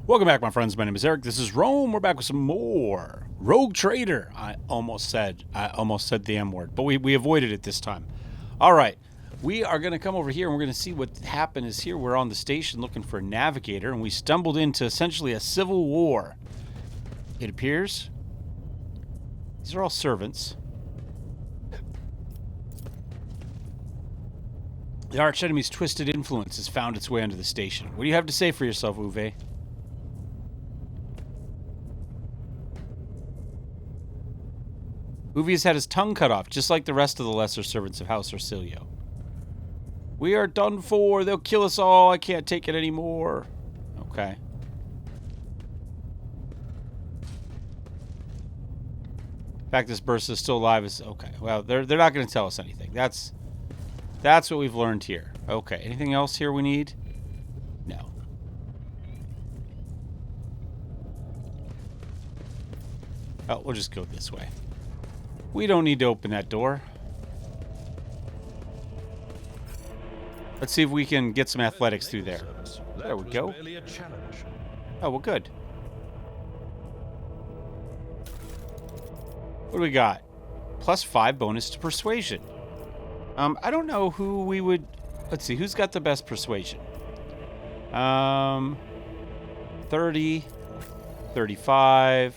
Welcome back, my friends. My name is Eric. This is Rome. We're back with some more Rogue Trader. I almost said the M word, but we avoided it this time. All right, we are going to come over here and we're going to see what happened is here. We're on the station looking for a navigator, and we stumbled into essentially a civil war. It appears these are all servants. The arch enemy's twisted influence has found its way onto the station. What do you have to say for yourself, Uwe? Uwe has had his tongue cut off, just like the rest of the lesser servants of House Orsellio. We are done for. They'll kill us all. I can't take it anymore. Okay. The fact this burst is still alive is okay. Well, they're not going to tell us anything. That's what we've learned here. Okay. Anything else here we need? No. Oh, we'll just go this way. We don't need to open that door. Let's see if we can get some athletics through there. There we go. Oh, well, good. What do we got? +5 bonus to persuasion. I don't know who we would... Let's see, who's got the best persuasion? 30, 35,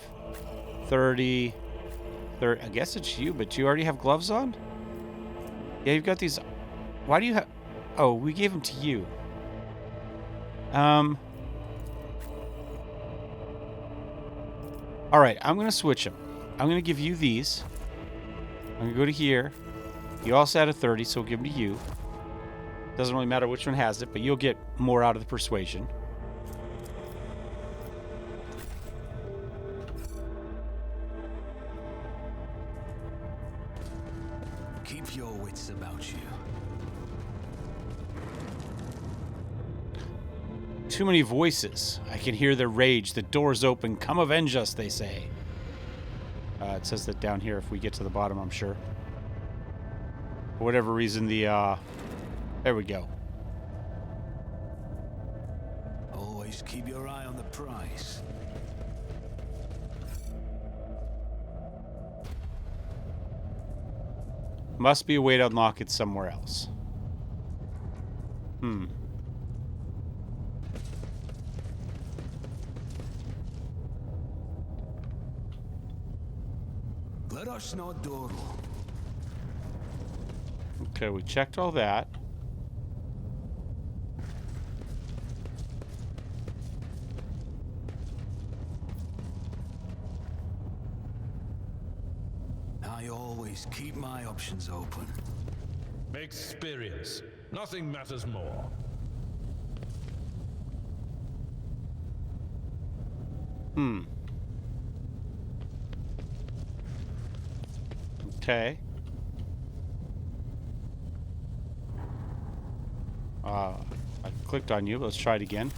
30... I guess it's you, but you already have gloves on? Yeah, you've got these... Why do you have... Oh, we gave them to you. Alright, I'm going to switch them. I'm going to give you these. I'm going to go to here. You also had a 30, so we'll give them to you. Doesn't really matter which one has it, but you'll get more out of the persuasion. Keep your wits about you. Too many voices. I can hear their rage. The door's open. Come avenge us, they say. It says that down here if we get to the bottom, I'm sure. For whatever reason, there we go. Always keep your eye on the prize. Must be a way to unlock it somewhere else. Let us not dawdle. Okay, we checked all that. I always keep my options open. Experience. Nothing matters more. Okay. I clicked on you. Let's try it again.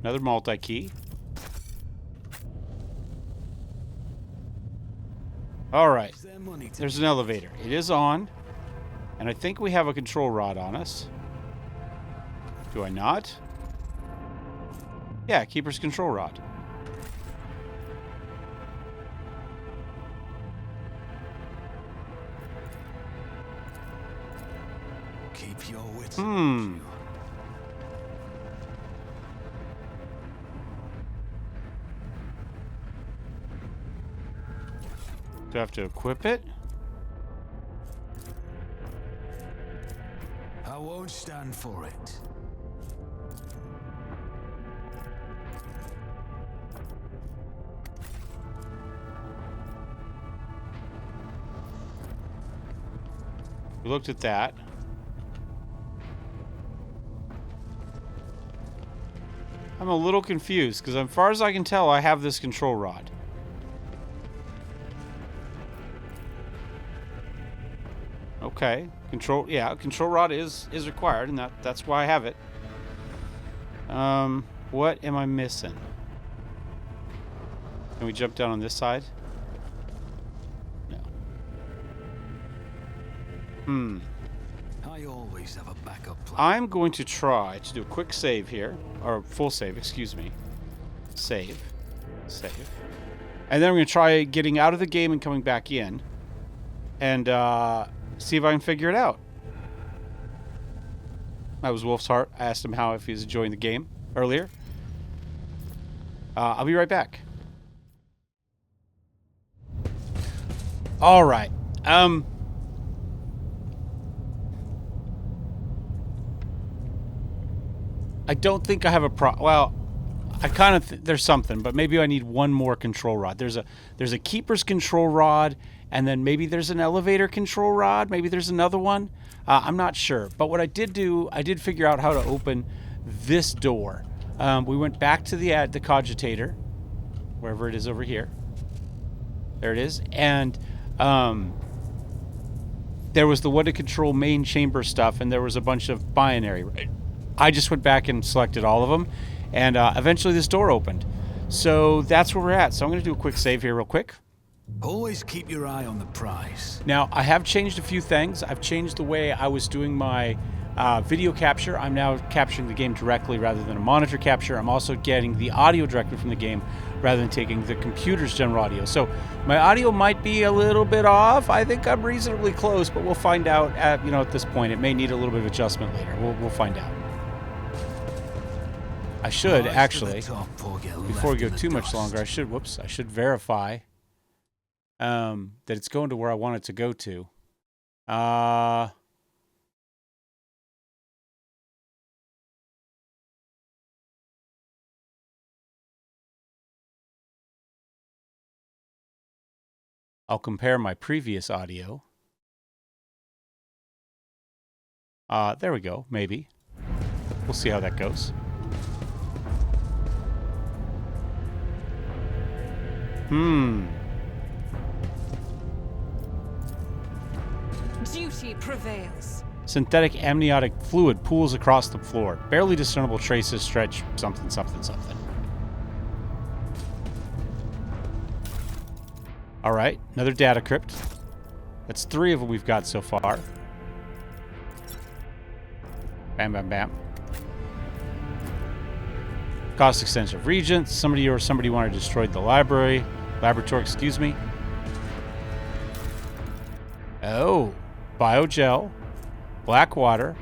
Another multi-key. Alright. There's an elevator. It is on. And I think we have a control rod on us. Do I not? Yeah, Keeper's control rod. Keep your wits about you. Do I have to equip it? I won't stand for it. We looked at that. I'm a little confused, because as far as I can tell, I have this control rod. Okay. Control rod is required, and that's why I have it. What am I missing? Can we jump down on this side? No. I I always have a backup plan. I'm going to try to do a quick save here, or full save, excuse me. Save. And then I'm going to try getting out of the game and coming back in. And see if I can figure it out. That was Wolf's Heart. I asked him if he was enjoying the game earlier. I'll be right back. All right. I don't think I have a well, I kind of there's something, but maybe I need one more control rod. There's a keeper's control rod, and then maybe there's an elevator control rod. Maybe there's another one. I'm not sure. But what I did do, I did figure out how to open this door. We went back to the cogitator, wherever it is over here. There it is, and there was the what to control main chamber stuff, and there was a bunch of binary. I just went back and selected all of them, and eventually this door opened. So that's where we're at. So I'm going to do a quick save here real quick. Always keep your eye on the prize. Now, I have changed a few things. I've changed the way I was doing my video capture. I'm now capturing the game directly rather than a monitor capture. I'm also getting the audio directly from the game rather than taking the computer's general audio. So my audio might be a little bit off. I think I'm reasonably close, but we'll find out at this point. It may need a little bit of adjustment later. We'll find out. I should actually, before we go too much longer, I should verify that it's going to where I want it to go to. I'll compare my previous audio. There we go, maybe. We'll see how that goes. Duty prevails. Synthetic amniotic fluid pools across the floor. Barely discernible traces stretch something. All right, another data crypt. That's 3 of them we've got so far. Bam, bam, bam. Cost extension of Regents. Somebody wanted to destroy the laboratory, excuse me. Oh, biogel, black water,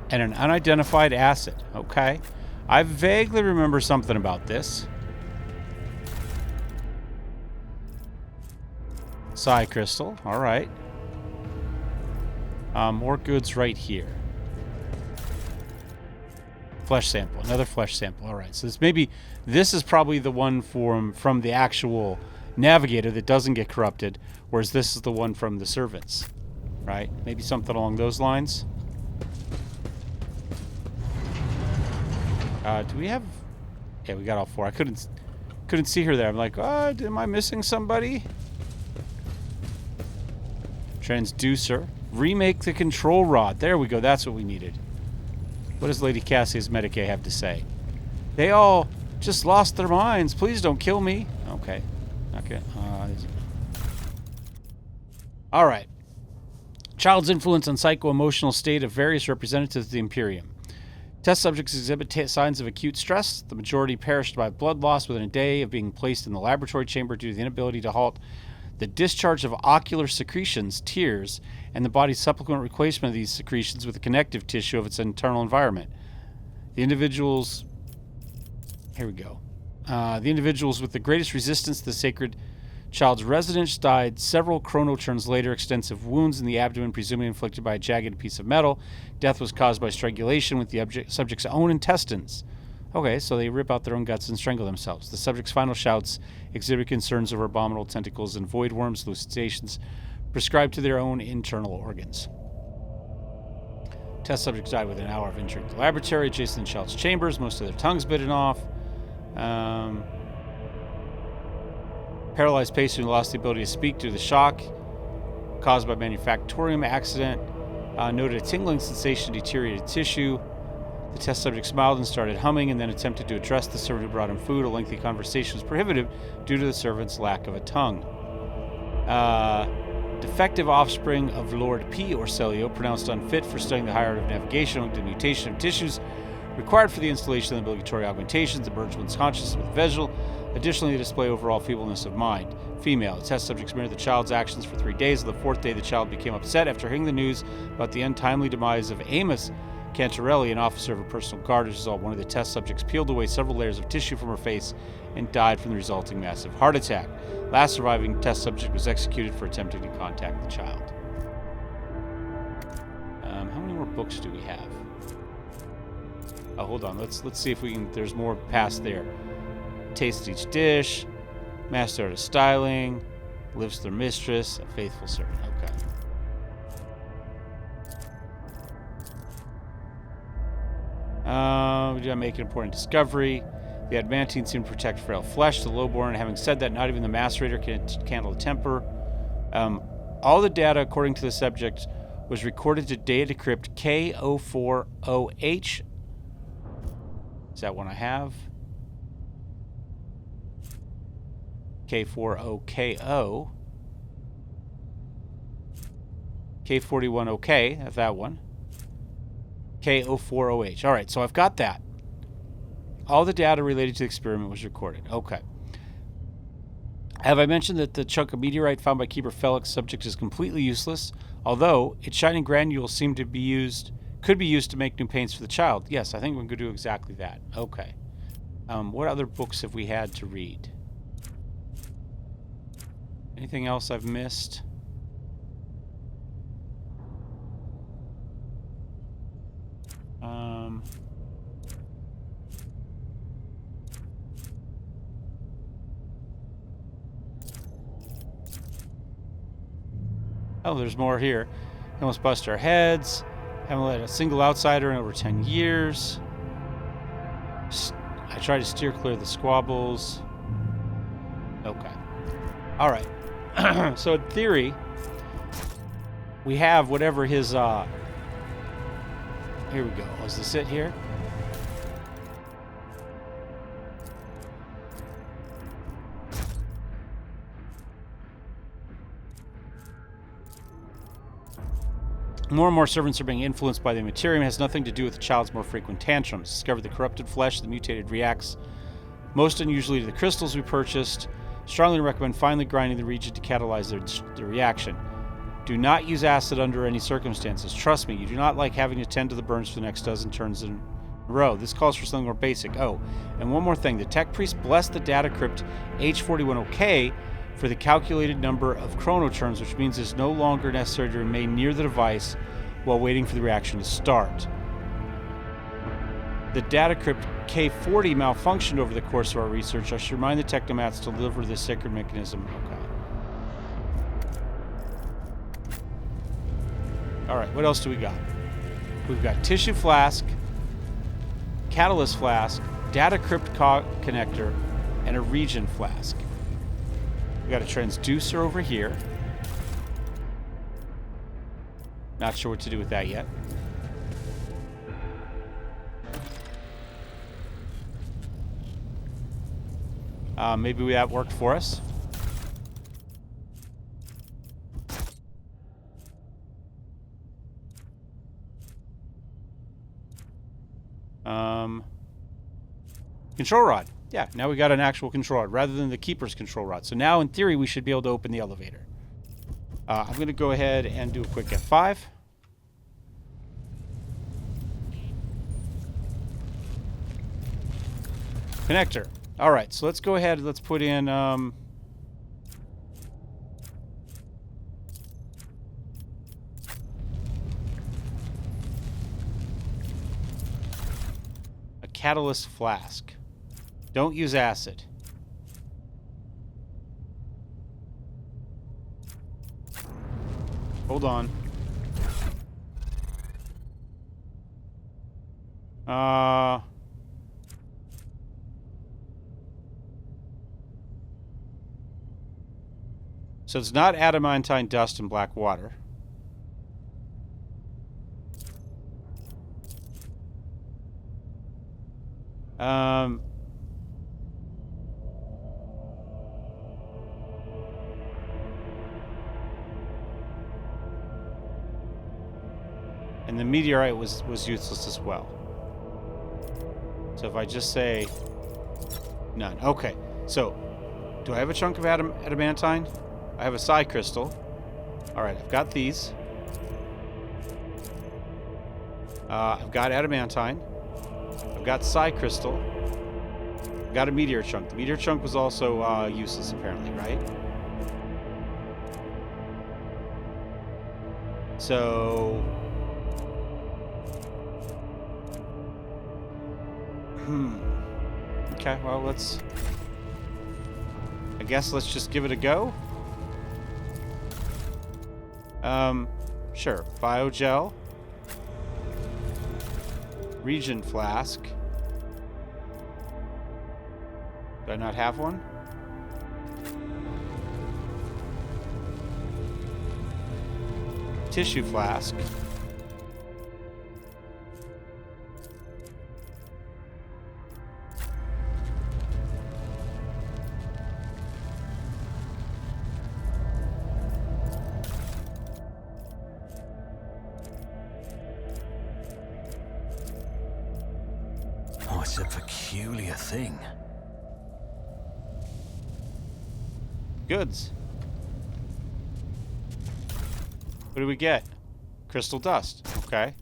and an unidentified acid. Okay. I vaguely remember something about this. Psi crystal. All right. More goods right here. Flesh sample. Another flesh sample. All right. So this is probably the one from the actual navigator that doesn't get corrupted, whereas this is the one from the servants. Right? Maybe something along those lines. Do we have... Yeah, we got all 4. I couldn't see her there. I'm like, am I missing somebody? Transducer. Remake the control rod. There we go. That's what we needed. What does Lady Cassia's Medicaid have to say? They all just lost their minds. Please don't kill me. Okay. All right. Child's influence on psycho-emotional state of various representatives of the Imperium. Test subjects exhibit signs of acute stress. The majority perished by blood loss within a day of being placed in the laboratory chamber due to the inability to halt the discharge of ocular secretions, tears, and the body's subsequent replacement of these secretions with the connective tissue of its internal environment. The individuals... Here we go. The individuals with the greatest resistance to the sacred child's residence died several chronoturns later. Extensive wounds in the abdomen, presumably inflicted by a jagged piece of metal. Death was caused by strangulation with the subject's own intestines. Okay, so they rip out their own guts and strangle themselves. The subject's final shouts exhibit concerns over abominable tentacles and void worms, hallucinations prescribed to their own internal organs. Test subjects died within an hour of entering the laboratory adjacent to the child's chambers. Most of their tongues bitten off. Paralyzed patient who lost the ability to speak due to the shock caused by manufactorium accident. Noted a tingling sensation, deteriorated tissue. The test subject smiled and started humming and then attempted to address the servant who brought him food. A lengthy conversation was prohibited due to the servant's lack of a tongue. defective offspring of Lord P. Orsellio, pronounced unfit for studying the higher art of navigation owing to mutation of tissues required for the installation of the obligatory augmentations, emerged one's consciousness with visual. Additionally, they display overall feebleness of mind. Female. The test subjects mirrored the child's actions for 3 days. On the 4th day, the child became upset after hearing the news about the untimely demise of Amos Cantarelli, an officer of a personal guard. As a result, one of the test subjects peeled away several layers of tissue from her face and died from the resulting massive heart attack. Last surviving test subject was executed for attempting to contact the child. How many more books do we have? Oh, hold on. Let's see if we can. There's more past there. Taste each dish. Master art of styling. Lives their mistress. A faithful servant. Okay. We did make an important discovery. The adamantine seemed to protect frail flesh, the lowborn. Having said that, not even the macerator can handle the temper. All the data, according to the subject, was recorded to data crypt K040H. Is that one I have? K40KO. K41OK, that's that one. K040H. All right, so I've got that. All the data related to the experiment was recorded. Okay. Have I mentioned that the chunk of meteorite found by Keeper Felix subject is completely useless, although its shining granules seem to be used, could be used to make new paints for the child? Yes, I think we can do exactly that. Okay. What other books have we had to read? Anything else I've missed? Oh, there's more here. Almost bust our heads. Haven't let a single outsider in over 10 years. I try to steer clear of the squabbles. Okay. All right. So in theory, we have whatever his, here we go. Is this it here? More and more servants are being influenced by the materium. It has nothing to do with the child's more frequent tantrums. Discovered the corrupted flesh, the mutated reacts most unusually to the crystals we purchased. Strongly recommend finely grinding the region to catalyze the reaction. Do not use acid under any circumstances. Trust me, you do not like having to tend to the burns for the next dozen turns in a row. This calls for something more basic. Oh, and one more thing. The tech priest blessed the data crypt H41K for the calculated number of chronoterms, which means it's no longer necessary to remain near the device while waiting for the reaction to start. The data crypt K40 malfunctioned over the course of our research. I should remind the technomats to deliver this sacred mechanism. Okay. Alright, what else do we got? We've got tissue flask, catalyst flask, data crypt connector, and a region flask. We got a transducer over here. Not sure what to do with that yet. Maybe that worked for us. Control rod. Yeah, now we got an actual control rod rather than the keeper's control rod. So now, in theory, we should be able to open the elevator. I'm going to go ahead and do a quick F5. Connector. All right, so let's go ahead. Let's put in a catalyst flask. Don't use acid. Hold on. So it's not adamantine dust and black water. And the meteorite was useless as well. So if I just say none. Okay, so do I have a chunk of adamantine? I have a psi crystal. Alright, I've got these. I've got adamantine. I've got psi crystal. I've got a meteor chunk. The meteor chunk was also useless apparently, right? So... Okay, well, let's... I guess let's just give it a go. Sure. Biogel. Regen flask. Do I not have one? Tissue flask. Oh, it's a peculiar thing. Goods. What do we get? Crystal dust. Okay.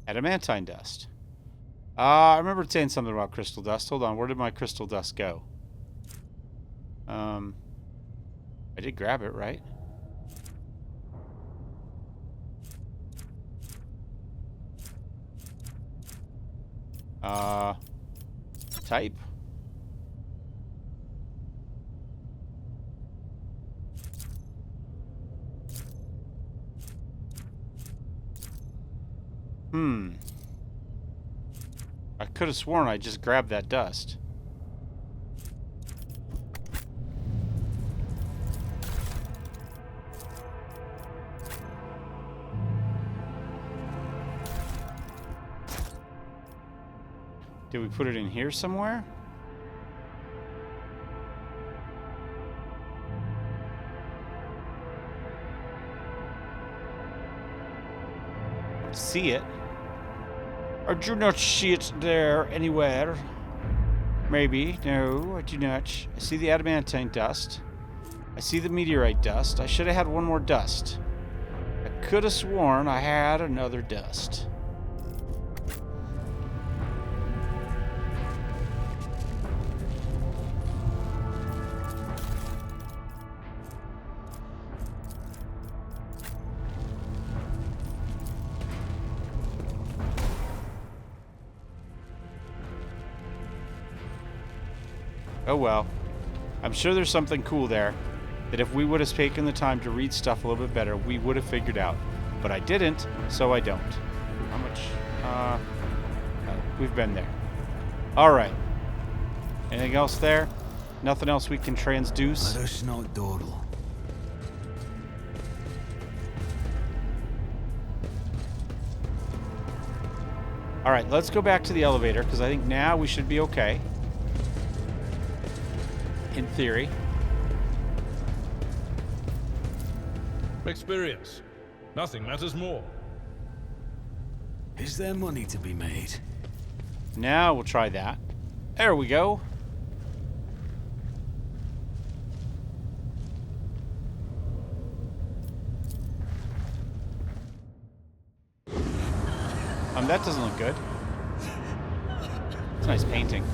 Adamantine dust. I remember saying something about crystal dust. Hold on, where did my crystal dust go? I did grab it, right? Type. I could have sworn I just grabbed that dust. Did we put it in here somewhere? See it? I do not see it there anywhere. Maybe. No, I do not. I see the adamantine dust. I see the meteorite dust. I should have had one more dust. I could have sworn I had another dust. Oh well. I'm sure there's something cool there that if we would have taken the time to read stuff a little bit better, we would have figured out. But I didn't, so I don't. How much? We've been there. Alright. Anything else there? Nothing else we can transduce? Let us not dawdle. Alright, let's go back to the elevator, because I think now we should be okay. In theory. Experience. Nothing matters more. Is there money to be made? Now we'll try that. There we go. That doesn't look good. It's a nice painting.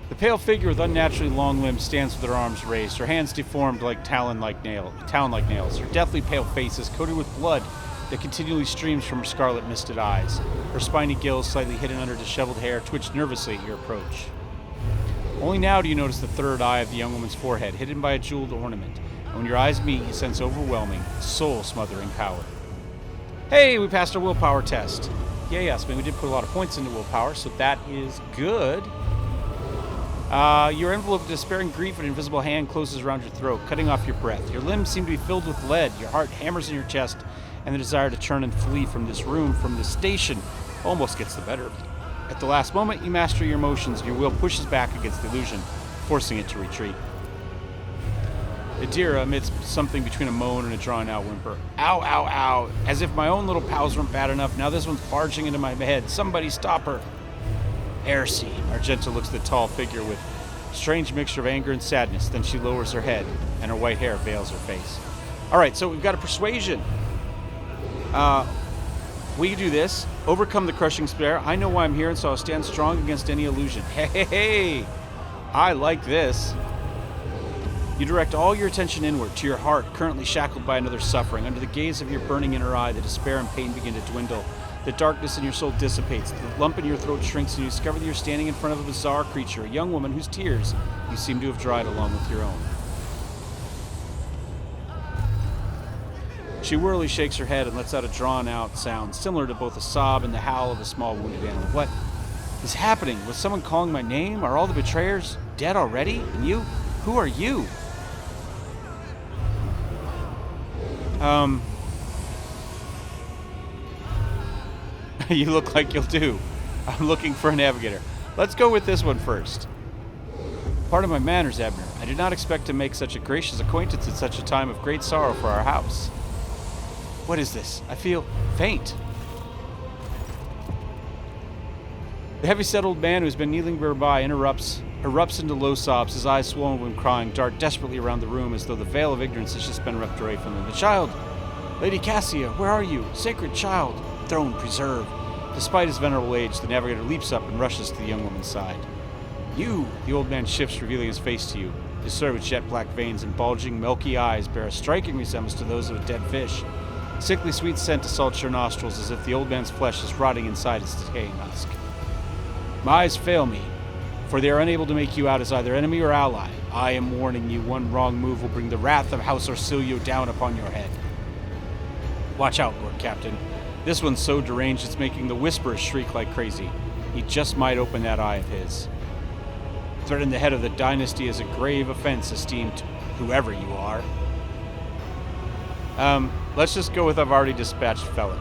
The pale figure with unnaturally long limbs stands with her arms raised, her hands deformed like talon-like nails. Her deathly pale face is coated with blood that continually streams from her scarlet misted eyes. Her spiny gills, slightly hidden under disheveled hair, twitch nervously at your approach. Only now do you notice the third eye of the young woman's forehead, hidden by a jeweled ornament. And when your eyes meet, you sense overwhelming, soul-smothering power. Hey, we passed our willpower test. Yeah, yes, I mean, we did put a lot of points into willpower, so that is good. You're enveloped in despairing grief. An invisible hand closes around your throat, cutting off your breath. Your limbs seem to be filled with lead. Your heart hammers in your chest, and the desire to turn and flee from this room, from this station, almost gets the better of you. At the last moment, you master your emotions. Your will pushes back against the illusion, forcing it to retreat. Adira emits something between a moan and a drawn-out whimper. Ow, ow, ow. As if my own little pals weren't bad enough, now this one's barging into my head. Somebody stop her. Heresy. Argenta looks at the tall figure with a strange mixture of anger and sadness. Then she lowers her head, and her white hair veils her face. All right, so we've got a persuasion. We do this. Overcome the crushing despair. I know why I'm here, and so I'll stand strong against any illusion. Hey, hey, hey. I like this. You direct all your attention inward, to your heart, currently shackled by another suffering. Under the gaze of your burning inner eye, the despair and pain begin to dwindle. The darkness in your soul dissipates. The lump in your throat shrinks, and you discover that you're standing in front of a bizarre creature, a young woman whose tears you seem to have dried along with your own. She wearily shakes her head and lets out a drawn-out sound, similar to both a sob and the howl of a small wounded animal. What is happening? Was someone calling my name? Are all the betrayers dead already? And you? Who are you? You look like you'll do. I'm looking for a navigator. Let's go with this one first. Pardon my manners, Abner. I did not expect to make such a gracious acquaintance at such a time of great sorrow for our house. What is this? I feel faint. The heavy-set old man who has been kneeling nearby erupts into low sobs, his eyes swollen when crying, dart desperately around the room as though the veil of ignorance has just been ripped away from him. The child! Lady Cassia, where are you? Sacred child! Throne preserve! Despite his venerable age, the navigator leaps up and rushes to the young woman's side. You! The old man shifts, revealing his face to you. His sword with jet-black veins and bulging, milky eyes bear a striking resemblance to those of a dead fish. Sickly sweet scent assaults your nostrils as if the old man's flesh is rotting inside its decaying husk. My eyes fail me, for they are unable to make you out as either enemy or ally. I am warning you, one wrong move will bring the wrath of House Orsellio down upon your head. Watch out, Lord Captain. This one's so deranged it's making the Whisperers shriek like crazy. He just might open that eye of his. Threaten the head of the dynasty is a grave offense, esteemed whoever you are. Let's just go with I've already dispatched Felix.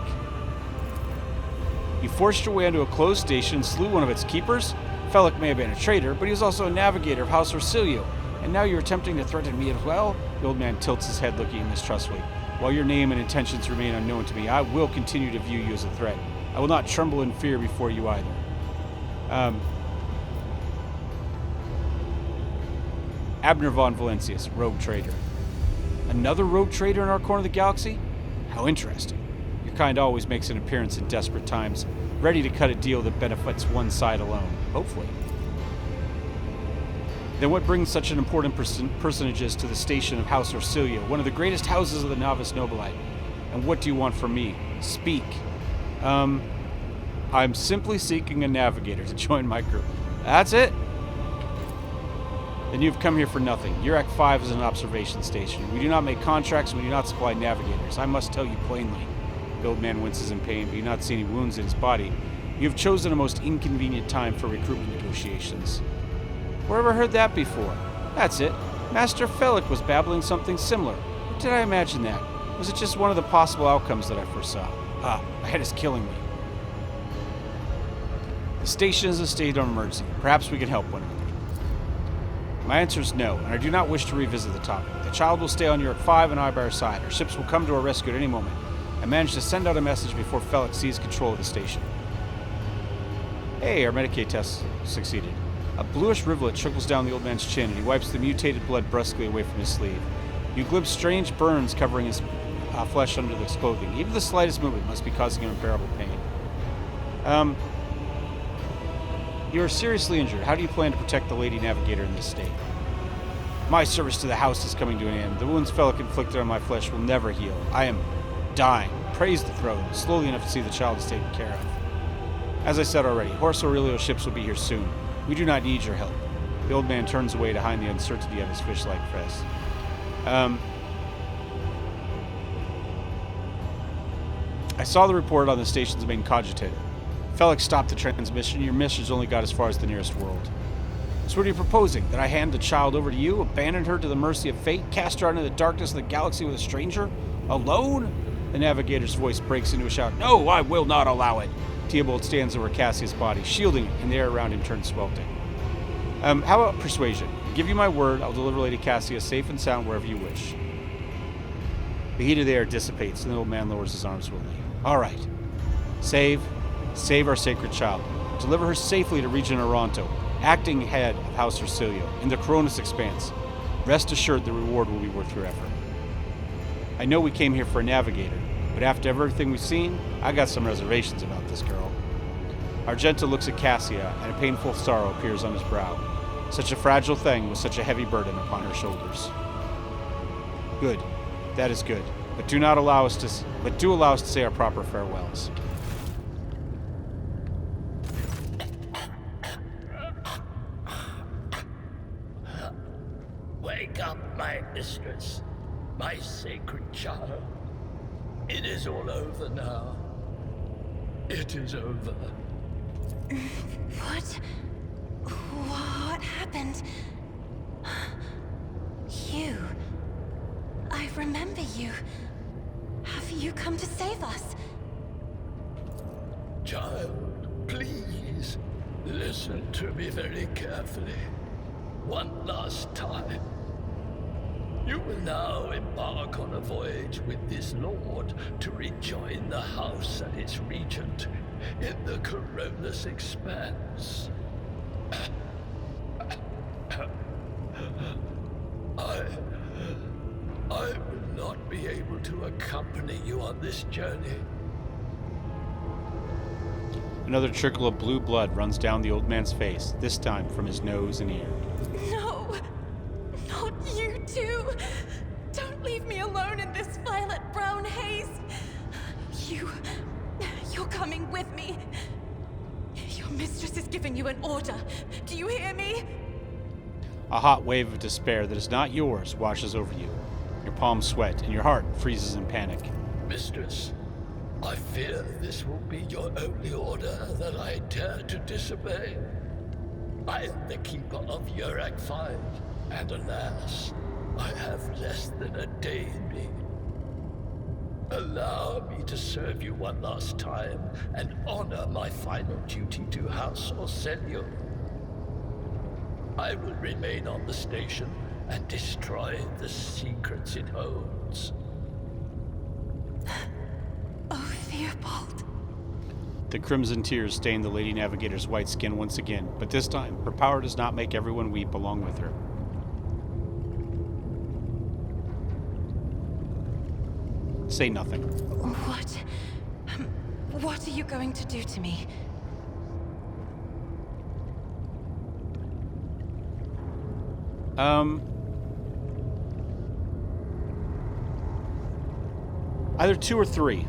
You forced your way into a closed station and slew one of its keepers? Felix may have been a traitor, but he was also a navigator of House Orsellio. And now you're attempting to threaten me as well? The old man tilts his head, looking mistrustfully. While your name and intentions remain unknown to me, I will continue to view you as a threat. I will not tremble in fear before you either. Abner von Valencius, rogue trader. Another rogue trader in our corner of the galaxy? How interesting. Your kind always makes an appearance in desperate times, ready to cut a deal that benefits one side alone, hopefully. Then what brings such an important personages to the station of House Orsellio, one of the greatest houses of the Novice Nobilite? And what do you want from me? Speak. I'm simply seeking a navigator to join my group. That's it? Then you've come here for nothing. Your Act 5 is an observation station. We do not make contracts, and we do not supply navigators. I must tell you plainly. The old man winces in pain, but you do not see any wounds in his body. You have chosen a most inconvenient time for recruitment negotiations. Where have I heard that before? That's it. Master Felix was babbling something similar. Or did I imagine that? Was it just one of the possible outcomes that I foresaw? My head is killing me. The station is a state of emergency. Perhaps we can help one another. My answer is no, and I do not wish to revisit the topic. The child will stay on York 5 and I by her side. Our ships will come to our rescue at any moment. I managed to send out a message before Felix seized control of the station. Hey, our Medicaid test succeeded. A bluish rivulet trickles down the old man's chin, and he wipes the mutated blood brusquely away from his sleeve. You glimpse strange burns covering his flesh under his clothing. Even the slightest movement must be causing him unbearable pain. You are seriously injured. How do you plan to protect the Lady Navigator in this state? My service to the house is coming to an end. The wounds Felix inflicted on my flesh will never heal. I am dying. Praise the throne. Slowly enough to see the child is taken care of. As I said already, House Orsellio's ships will be here soon. We do not need your help. The old man turns away to hide the uncertainty of his fish-like face. I saw the report on the station's main cogitator. Felix stopped the transmission. Your message only got as far as the nearest world. So what are you proposing? That I hand the child over to you, abandon her to the mercy of fate, cast her out into the darkness of the galaxy with a stranger? Alone? The navigator's voice breaks into a shout. No, I will not allow it. Theobald stands over Cassia's body, shielding it, and the air around him turns sweltering. How about persuasion? Give you my word, I'll deliver Lady Cassia safe and sound wherever you wish. The heat of the air dissipates, and the old man lowers his arms willingly. All right. Save our sacred child. Deliver her safely to Regent Aranto, acting head of House Orsellio, in the Cronus Expanse. Rest assured the reward will be worth your effort. I know we came here for a navigator, but after everything we've seen, I got some reservations about this girl. Argenta looks at Cassia, and a painful sorrow appears on his brow. Such a fragile thing with such a heavy burden upon her shoulders. Good. That is good. But do allow us to say our proper farewells. Wake up, my mistress, my sacred child. It is all over now. It is over. What happened? You. I remember you. Have you come to save us? Child, please, listen to me very carefully. One last time. You will now embark on a voyage with this lord to rejoin the house and its regent in the Cronus Expanse. I will not be able to accompany you on this journey. Another trickle of blue blood runs down the old man's face, this time from his nose and ear. No! Not you too! Don't leave me alone in this violet-brown haze! You're coming with me! Your mistress is giving you an order. Do you hear me? A hot wave of despair that is not yours washes over you. Your palms sweat, and your heart freezes in panic. Mistress, I fear this will be your only order that I dare to disobey. I am the keeper of WH40K, and alas, I have less than a day in me. Allow me to serve you one last time and honor my final duty to House Orsellio. I will remain on the station and destroy the secrets it holds. Oh, Theobald. The crimson tears stain the Lady Navigator's white skin once again, but this time, her power does not make everyone weep along with her. Say nothing. What are you going to do to me? Either 2 or 3.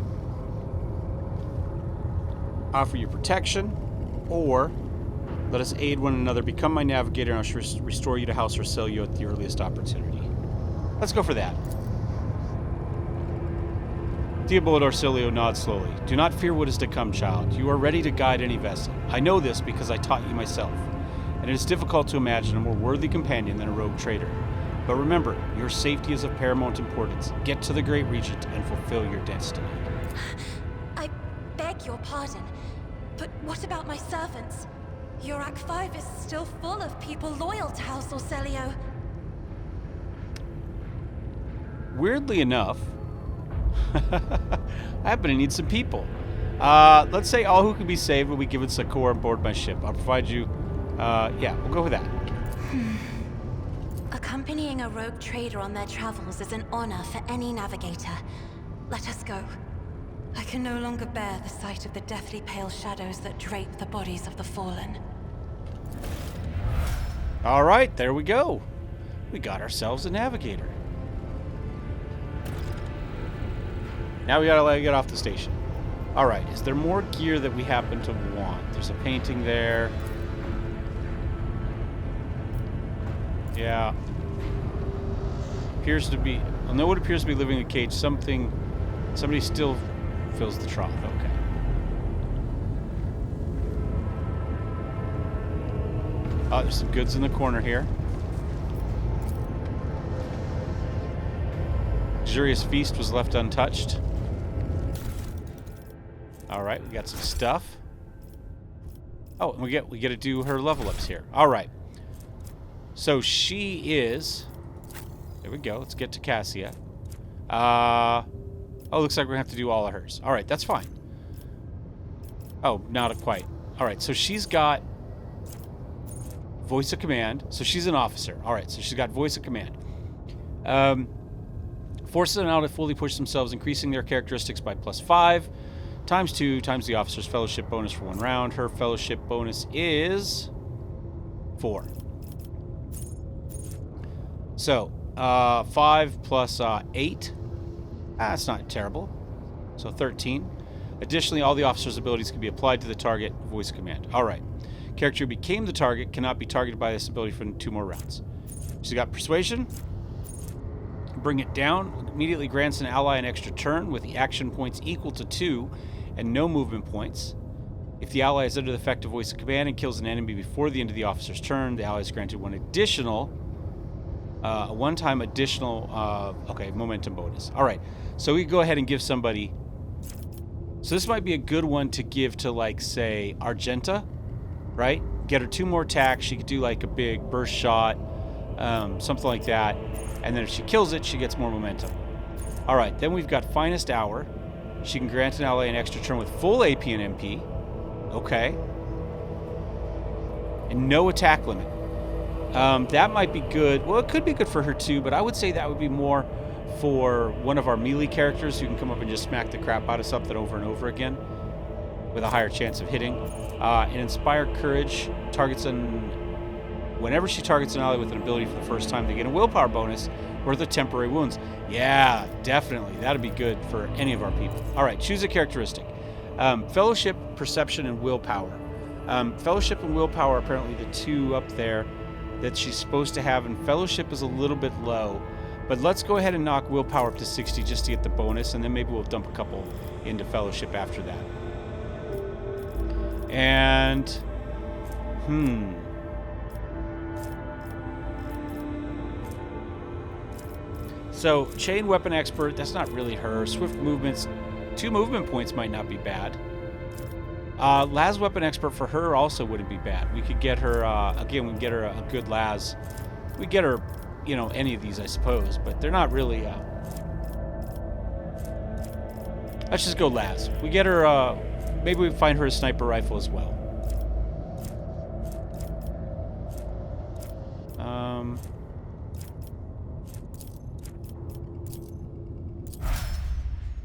Offer you protection, or let us aid one another, become my navigator, and I shall restore you to House Orsellio at the earliest opportunity. Let's go for that. Theobald Orsellio nods slowly. Do not fear what is to come, child. You are ready to guide any vessel. I know this because I taught you myself, and it is difficult to imagine a more worthy companion than a rogue trader. But remember, your safety is of paramount importance. Get to the Great Regent and fulfill your destiny. I beg your pardon, but what about my servants? WH40K is still full of people loyal to House Orsellio. Weirdly enough, I happen to need some people. Let's say all who can be saved will be given succor on board my ship. I'll provide you... yeah, we'll go with that. Accompanying a rogue trader on their travels is an honor for any navigator. Let us go. I can no longer bear the sight of the deathly pale shadows that drape the bodies of the fallen. All right, there we go. We got ourselves a navigator. Now we gotta get off the station. All right, is there more gear that we happen to want? There's a painting there. Yeah. Appears to be... Well, no one appears to be living in a cage. Somebody still fills the trough. Okay. Oh, there's some goods in the corner here. Luxurious feast was left untouched. All right, we got some stuff. Oh, and we get to do her level ups here. All right. So she is. There we go. Let's get to Cassia. Oh, looks like we're gonna have to do all of hers. All right, that's fine. Oh, not quite. All right, so she's got voice of command. So she's an officer. All right, so she's got voice of command. Forces them now to fully push themselves, increasing their characteristics by +5, times 2, times the officer's fellowship bonus for 1 round. Her fellowship bonus is 4. So, 5 plus 8. That's not terrible. So 13. Additionally, all the officer's abilities can be applied to the target voice command. All right. Character who became the target cannot be targeted by this ability for 2 more rounds. She's got persuasion. Bring it down. Immediately grants an ally an extra turn with the action points equal to 2 and no movement points. If the ally is under the effect of voice of command and kills an enemy before the end of the officer's turn, the ally is granted one additional, a one-time additional, momentum bonus. All right, so we can go ahead and give somebody. So this might be a good one to give to, like, say, Argenta, right? Get her 2 more attacks. She could do like a big burst shot, something like that. And then if she kills it, she gets more momentum. All right, then we've got Finest Hour. She can grant an ally an extra turn with full AP and MP. Okay. And no attack limit. That might be good. Well, it could be good for her too, but I would say that would be more for one of our melee characters who can come up and just smack the crap out of something over and over again with a higher chance of hitting. And Inspire Courage targets whenever she targets an ally with an ability for the first time, they get a willpower bonus worth of temporary wounds. Yeah, definitely. That'd be good for any of our people. All right, choose a characteristic. Fellowship, Perception, and Willpower. Fellowship and Willpower are apparently the 2 up there that she's supposed to have, and Fellowship is a little bit low. But let's go ahead and knock Willpower up to 60 just to get the bonus, and then maybe we'll dump a couple into Fellowship after that. And... So, Chain Weapon Expert, that's not really her. Swift Movements, 2 movement points might not be bad. Las Weapon Expert for her also wouldn't be bad. We could get her, again, we can get her a good Las. We get her, any of these, I suppose, but they're not really, let's just go Las. We get her, maybe we find her a sniper rifle as well.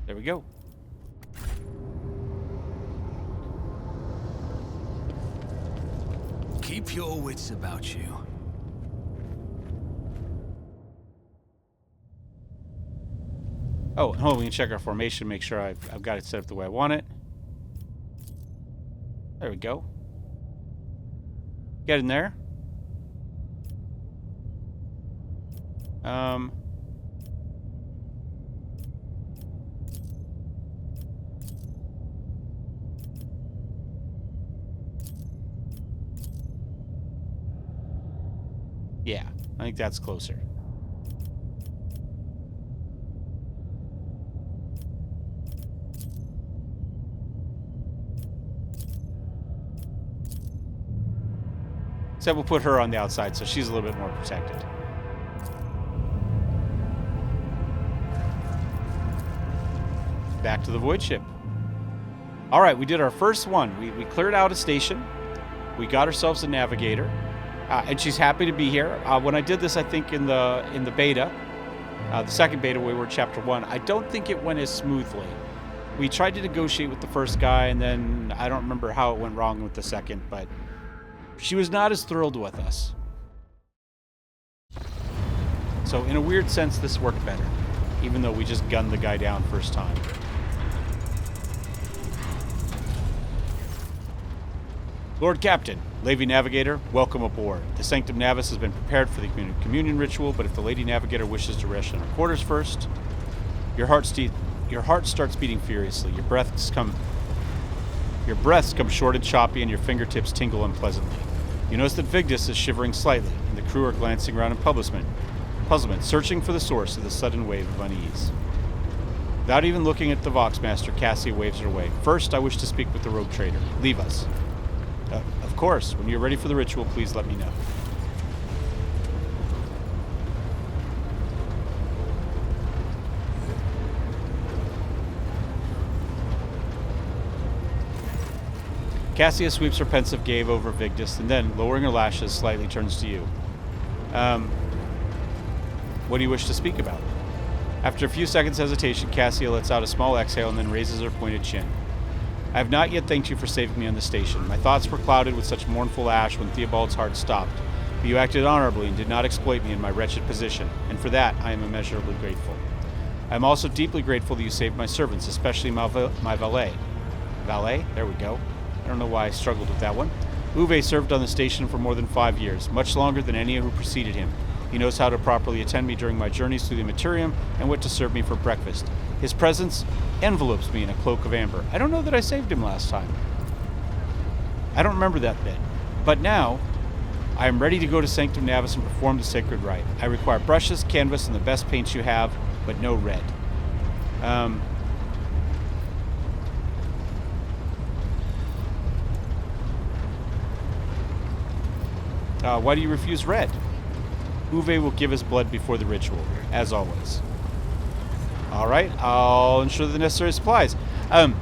There we go. Keep your wits about you. Oh, hold on, we can check our formation, make sure I've got it set up the way I want it. There we go. Get in there. Yeah, I think that's closer. Except we'll put her on the outside so she's a little bit more protected. Back to the void ship. All right, we did our first one. We cleared out a station. We got ourselves a navigator. And she's happy to be here. When I did this, I think in the beta, the second beta, we were in Chapter 1, I don't think it went as smoothly. We tried to negotiate with the first guy, and then I don't remember how it went wrong with the second, but she was not as thrilled with us. So in a weird sense, this worked better, even though we just gunned the guy down first time. Lord Captain, Lady Navigator, welcome aboard. The Sanctum Navis has been prepared for the communion ritual, but if the Lady Navigator wishes to rest in our quarters first, your heart starts beating furiously. Your breaths come short and choppy, and your fingertips tingle unpleasantly. You notice that Vigdis is shivering slightly, and the crew are glancing around in puzzlement, searching for the source of the sudden wave of unease. Without even looking at the Voxmaster, Cassia waves her away. First, I wish to speak with the rogue trader. Leave us. Of course. When you're ready for the ritual, please let me know. Cassia sweeps her pensive gaze over Vigdis, and then, lowering her lashes, slightly turns to you. What do you wish to speak about? After a few seconds' hesitation, Cassia lets out a small exhale and then raises her pointed chin. I have not yet thanked you for saving me on the station. My thoughts were clouded with such mournful ash when Theobald's heart stopped, but you acted honorably and did not exploit me in my wretched position, and for that I am immeasurably grateful. I am also deeply grateful that you saved my servants, especially my valet. Valet? There we go. I don't know why I struggled with that one. Uwe served on the station for more than 5 years, much longer than any who preceded him. He knows how to properly attend me during my journeys through the Materium and what to serve me for breakfast. His presence envelopes me in a cloak of amber. I don't know that I saved him last time. I don't remember that bit. But now, I am ready to go to Sanctum Navis and perform the sacred rite. I require brushes, canvas, and the best paints you have, but no red. Why do you refuse red? Uwe will give his blood before the ritual, as always. Alright, I'll ensure the necessary supplies. If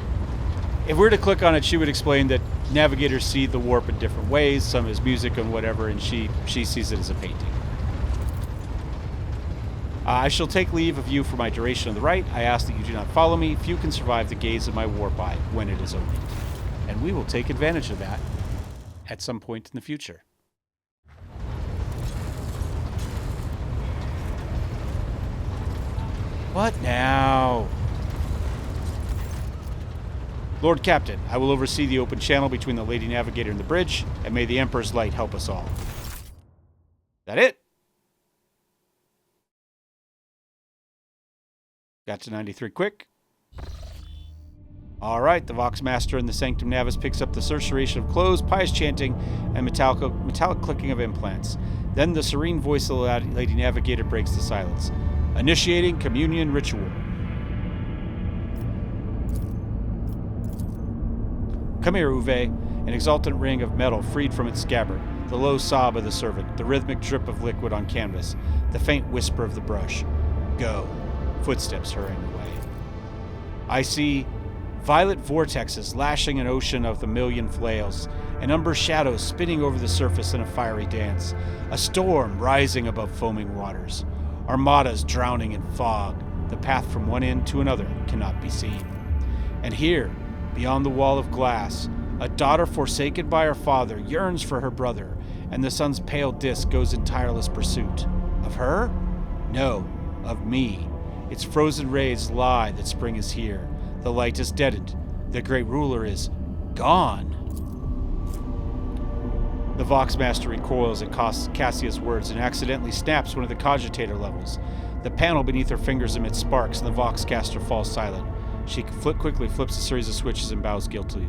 we were to click on it, she would explain that navigators see the warp in different ways, some as music and whatever, and she sees it as a painting. I shall take leave of you for my duration of the rite. I ask that you do not follow me. Few can survive the gaze of my warp eye when it is opened. And we will take advantage of that at some point in the future. What now? Lord Captain, I will oversee the open channel between the Lady Navigator and the bridge, and may the Emperor's light help us all. That it? Got to 93 quick. Alright, the Voxmaster in the Sanctum Navis picks up the cerceration of clothes, pious chanting, and metallic clicking of implants. Then the serene voice of the Lady Navigator breaks the silence. Initiating communion ritual. Come here, Uwe. An exultant ring of metal freed from its scabbard. The low sob of the servant. The rhythmic drip of liquid on canvas. The faint whisper of the brush. Go. Footsteps hurrying away. I see violet vortexes lashing an ocean of the million flails. An umber shadow spinning over the surface in a fiery dance. A storm rising above foaming waters. Armadas drowning in fog. The path from one end to another cannot be seen. And here, beyond the wall of glass, a daughter forsaken by her father yearns for her brother, and the sun's pale disk goes in tireless pursuit. Of her? No, of me. Its frozen rays lie that spring is here. The light is deadened. The great ruler is gone. The Voxmaster recoils at Cassia's words and accidentally snaps one of the cogitator levels. The panel beneath her fingers emits sparks, and the Voxcaster falls silent. She quickly flips a series of switches and bows guiltily.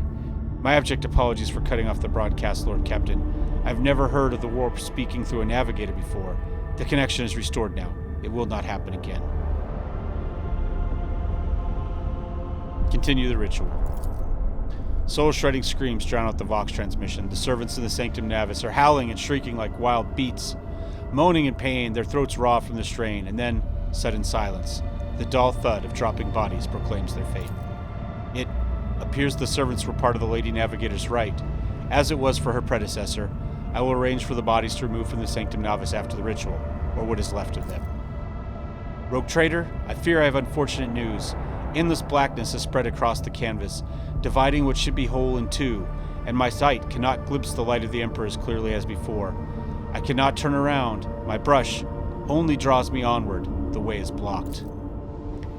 My abject apologies for cutting off the broadcast, Lord Captain. I've never heard of the warp speaking through a navigator before. The connection is restored now. It will not happen again. Continue the ritual. Soul-shredding screams drown out the Vox transmission. The servants in the Sanctum Navis are howling and shrieking like wild beasts. Moaning in pain, their throats raw from the strain, and then, sudden silence. The dull thud of dropping bodies proclaims their fate. It appears the servants were part of the Lady Navigator's rite. As it was for her predecessor, I will arrange for the bodies to remove from the Sanctum Navis after the ritual, or what is left of them. Rogue Trader, I fear I have unfortunate news. Endless blackness has spread across the canvas, dividing what should be whole in two, and my sight cannot glimpse the light of the Emperor as clearly as before. I cannot turn around. My brush only draws me onward. The way is blocked.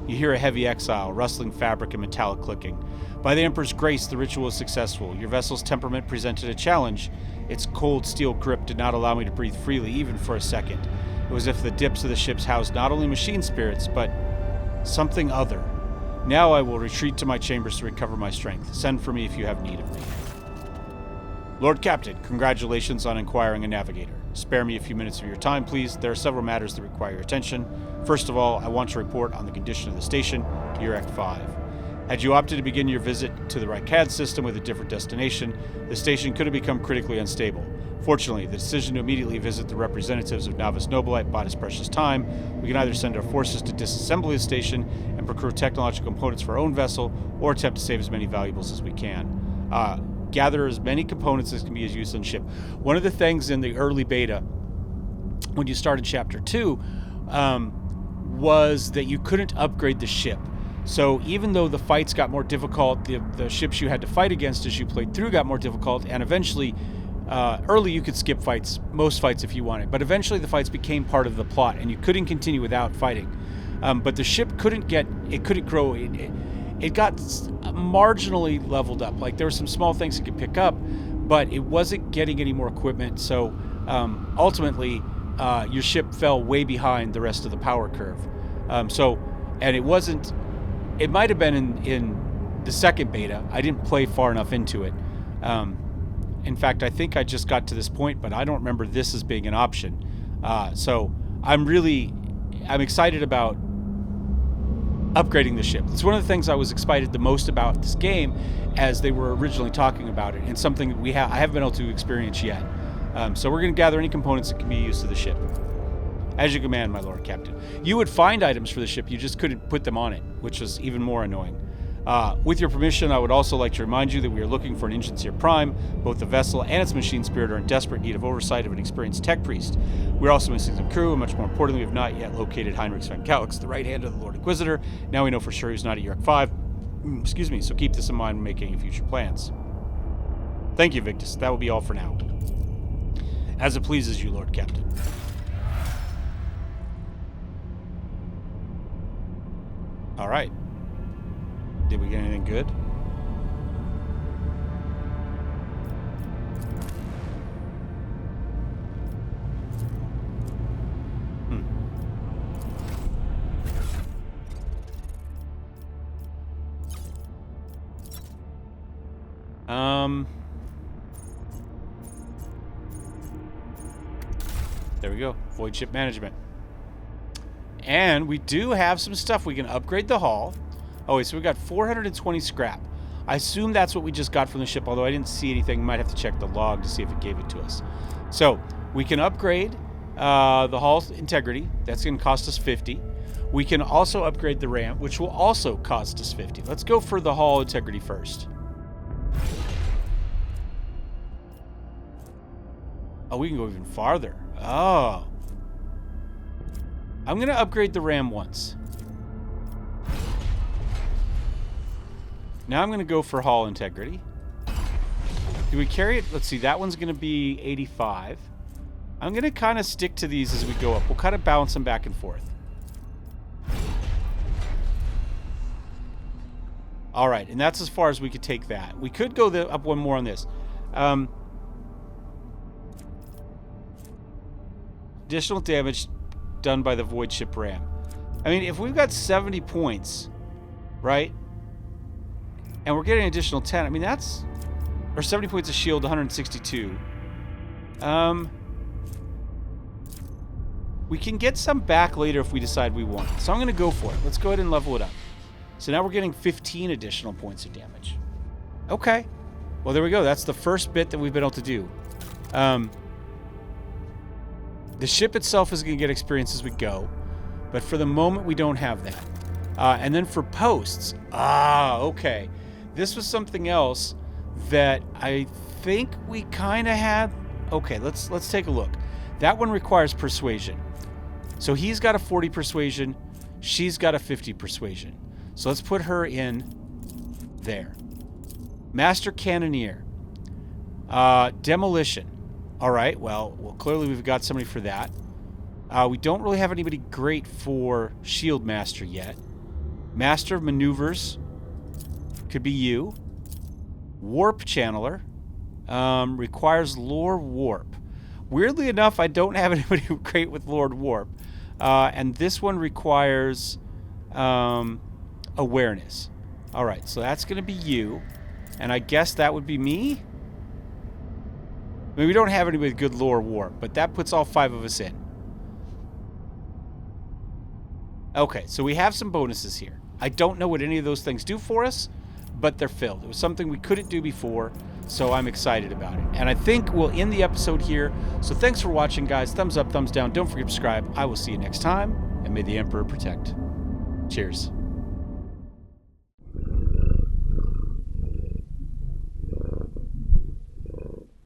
You hear a heavy exhale, rustling fabric and metallic clicking. By the Emperor's grace, the ritual is successful. Your vessel's temperament presented a challenge. Its cold steel grip did not allow me to breathe freely, even for a second. It was as if the dips of the ships housed not only machine spirits, but something other. Now I will retreat to my chambers to recover my strength. Send for me if you have need of me. Lord Captain, congratulations on acquiring a navigator. Spare me a few minutes of your time, please. There are several matters that require your attention. First of all, I want to report on the condition of the station, Dirac 5. Had you opted to begin your visit to the Rycad system with a different destination, the station could have become critically unstable. Fortunately, the decision to immediately visit the representatives of Novus Nobilite bought us precious time. We can either send our forces to disassemble the station and procure technological components for our own vessel, or attempt to save as many valuables as we can. Gather as many components as can be used on the ship. One of the things in the early beta, when you started Chapter 2, was that you couldn't upgrade the ship. So even though the fights got more difficult, the ships you had to fight against as you played through got more difficult, and eventually, early you could skip fights, most fights if you wanted, but eventually the fights became part of the plot, and you couldn't continue without fighting. But the ship couldn't grow. It got marginally leveled up. Like, there were some small things it could pick up, but it wasn't getting any more equipment, so ultimately your ship fell way behind the rest of the power curve. And it might have been in the second beta. I didn't play far enough into it. In fact, I think I just got to this point, but I don't remember this as being an option. So I'm excited about upgrading the ship. It's one of the things I was excited the most about this game as they were originally talking about it, and something that I haven't been able to experience yet. So we're going to gather any components that can be used to the ship. As you command, my Lord Captain. You would find items for the ship, you just couldn't put them on it, which was even more annoying. With your permission, I would also like to remind you that we are looking for an Engineer Prime. Both the vessel and its machine spirit are in desperate need of oversight of an experienced tech priest. We're also missing some crew, and much more importantly, we have not yet located Heinrich Van Calix, the right hand of the Lord Inquisitor. Now we know for sure he's not at Dirac 5. Excuse me, so keep this in mind when making any future plans. Thank you, Victus. That will be all for now. As it pleases you, Lord Captain. All right. Did we get anything good? There we go. Void ship management. And we do have some stuff. We can upgrade the hull. Oh, wait, so we got 420 scrap. I assume that's what we just got from the ship, although I didn't see anything. Might have to check the log to see if it gave it to us. So we can upgrade the hull integrity. That's going to cost us 50. We can also upgrade the RAM, which will also cost us 50. Let's go for the hull integrity first. Oh, we can go even farther. Oh. I'm going to upgrade the RAM once. Now I'm going to go for hull integrity. Do we carry it? Let's see. That one's going to be 85. I'm going to kind of stick to these as we go up. We'll kind of bounce them back and forth. All right. And that's as far as we could take that. We could go up one more on this. Additional damage done by the void ship RAM. I mean, if we've got 70 points, right? And we're getting an additional 10. I mean, that's... Or 70 points of shield, 162. We can get some back later if we decide we want it. So I'm going to go for it. Let's go ahead and level it up. So now we're getting 15 additional points of damage. Okay. Well, there we go. That's the first bit that we've been able to do. The ship itself is going to get experience as we go. But for the moment, we don't have that. And then for posts. Okay. This was something else that I think we kind of had. Okay, let's take a look. That one requires persuasion. So he's got a 40 persuasion. She's got a 50 persuasion. So let's put her in there. Master Cannoneer. Demolition. All right, well, clearly we've got somebody for that. We don't really have anybody great for Shield Master yet. Master of Maneuvers. Could be you. Warp Channeler. Requires Lore Warp. Weirdly enough, I don't have anybody great with Lord Warp. And this one requires Awareness. Alright, so that's going to be you. And I guess that would be me? I mean, we don't have anybody with good lore war, but that puts all 5 of us in. Okay, so we have some bonuses here. I don't know what any of those things do for us, but they're filled. It was something we couldn't do before, so I'm excited about it. And I think we'll end the episode here. So thanks for watching, guys. Thumbs up, thumbs down. Don't forget to subscribe. I will see you next time, and may the Emperor protect. Cheers.